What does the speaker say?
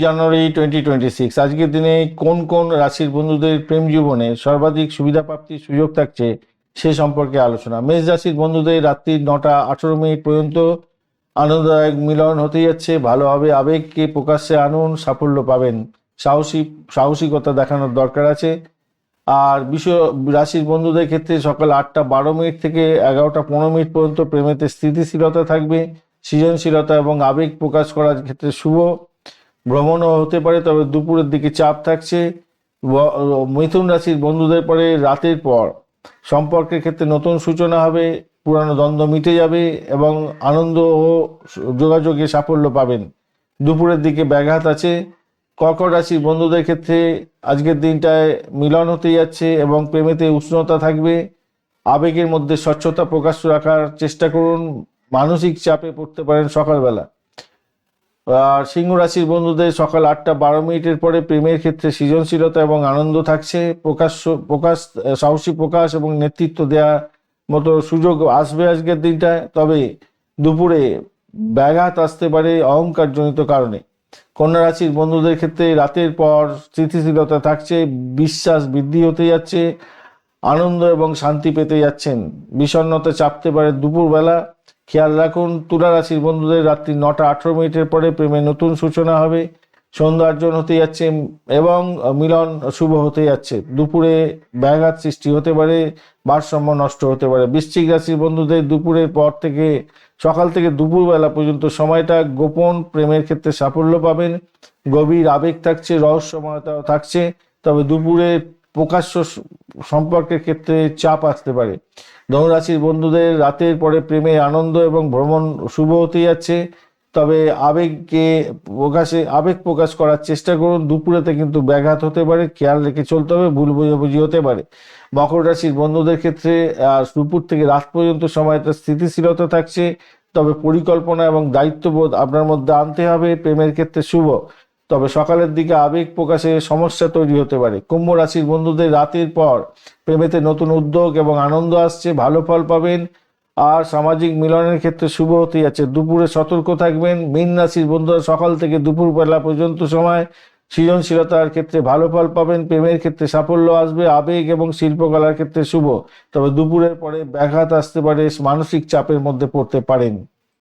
জানুয়ারি 2026 আজকের দিনে কোন কোন রাশির বন্ধুদের প্রেম জীবনে সর্বাধিক সুবিধা প্রাপ্তির সুযোগ থাকছে সে সম্পর্কে আলোচনা। মেষ রাশির বন্ধুদের রাত্রি 9টা 18 মিনিট পর্যন্ত আনন্দদায়ক মিলন হতে যাচ্ছে। ভালোভাবে আবেগকে প্রকাশ্যে আনুন, সাফল্য পাবেন। সাহসিকতা দেখানোর দরকার আছে। আর রাশির বন্ধুদের ক্ষেত্রে সকাল 8টা 12 মিনিট থেকে 11টা 15 মিনিট পর্যন্ত প্রেমেতে স্থিতিশীলতা থাকবে। সৃজনশীলতা এবং আবেগ প্রকাশ করার ক্ষেত্রে শুভ। ভ্রমণও হতে পারে, তবে দুপুরের দিকে চাপ থাকছে। মিথুন রাশির বন্ধুদের পরে রাতের পর সম্পর্কের ক্ষেত্রে নতুন সূচনা হবে, পুরানো দ্বন্দ্ব মিটে যাবে এবং আনন্দ ও যোগাযোগে সাফল্য পাবেন। দুপুরের দিকে ব্যাঘাত আছে। কর্কট রাশির বন্ধুদের ক্ষেত্রে আজকের দিনটায় মিলন হতে যাচ্ছে এবং প্রেমেতে উষ্ণতা থাকবে। আবেগের মধ্যে স্বচ্ছতা প্রকাশ রাখার চেষ্টা করুন। মানসিক চাপে পড়তে পারেন সকালবেলা। আর সিংহ রাশির বন্ধুদের সকাল 8টা 12 মিনিটের পরে প্রেমের ক্ষেত্রে সৃজনশীলতা এবং আনন্দ থাকছে। সাহসী প্রকাশ এবং নেতৃত্ব দেওয়ার মতো সুযোগ আসবে আজকের দিনটায়, তবে দুপুরে ব্যাঘাত আসতে পারে অহংকারজনিত কারণে। কন্যা রাশির বন্ধুদের ক্ষেত্রে রাতের পর স্থিতিশীলতা থাকছে, বিশ্বাস বৃদ্ধি হতে যাচ্ছে, আনন্দ এবং শান্তি পেতে যাচ্ছেন। বিষণ্ণতা চাপতে পারে দুপুরবেলা, খেয়াল রাখুন। তুলা রাশির বন্ধুদের রাত্রি 9টা 18 মিনিটের পরে প্রেমে নতুন সূচনা হবে, সৌন্দর্যন হতে যাচ্ছে এবং মিলন শুভ হতে যাচ্ছে। দুপুরে ব্যাঘাত সৃষ্টি হতে পারে, ভারসাম্য নষ্ট হতে পারে। বৃশ্চিক রাশির বন্ধুদের দুপুরের পর থেকে সকাল থেকে দুপুরবেলা পর্যন্ত সময়টা গোপন প্রেমের ক্ষেত্রে সাফল্য পাবেন। গভীর আবেগ থাকছে, রহস্যময়তাও থাকছে, তবে দুপুরে প্রকাশ্য সম্পর্কের ক্ষেত্রে চাপ আসতে পারে। ধনুরাশির বন্ধুদের রাতের পরে প্রেমে আনন্দ এবং ভ্রমণ শুভ হতে যাচ্ছে, তবে আবেগ প্রকাশ করার চেষ্টা করুন। দুপুরেতে কিন্তু ব্যাঘাত হতে পারে, খেয়াল রেখে চলতে হবে, ভুল বোঝাবুঝি হতে পারে। মকর রাশির বন্ধুদের ক্ষেত্রে দুপুর থেকে রাত পর্যন্ত সময়টা স্থিতিশীলতা থাকছে, তবে পরিকল্পনা এবং দায়িত্ববোধ আপনার মধ্যে আনতে হবে। প্রেমের ক্ষেত্রে শুভ, তবে সকালের দিকে আবেগ প্রকাশে সমস্যা তৈরি হতে পারে। কুম্ভ রাশির বন্ধুদের রাতের পর প্রেমেতে নতুন উদ্যোগ এবং আনন্দ আসছে, ভালো ফল পাবেন। আর সামাজিক মিলনের ক্ষেত্রে শুভ হতে যাচ্ছে, দুপুরে সতর্ক থাকবেন। মীন রাশির বন্ধুরা সকাল থেকে দুপুর বেলা পর্যন্ত সময় সৃজনশীলতার ক্ষেত্রে ভালো ফল পাবেন, প্রেমের ক্ষেত্রে সাফল্য আসবে। আবেগ এবং শিল্পকলার ক্ষেত্রে শুভ, তবে দুপুরের পরে ব্যাঘাত আসতে পারে, মানসিক চাপের মধ্যে পড়তে পারেন।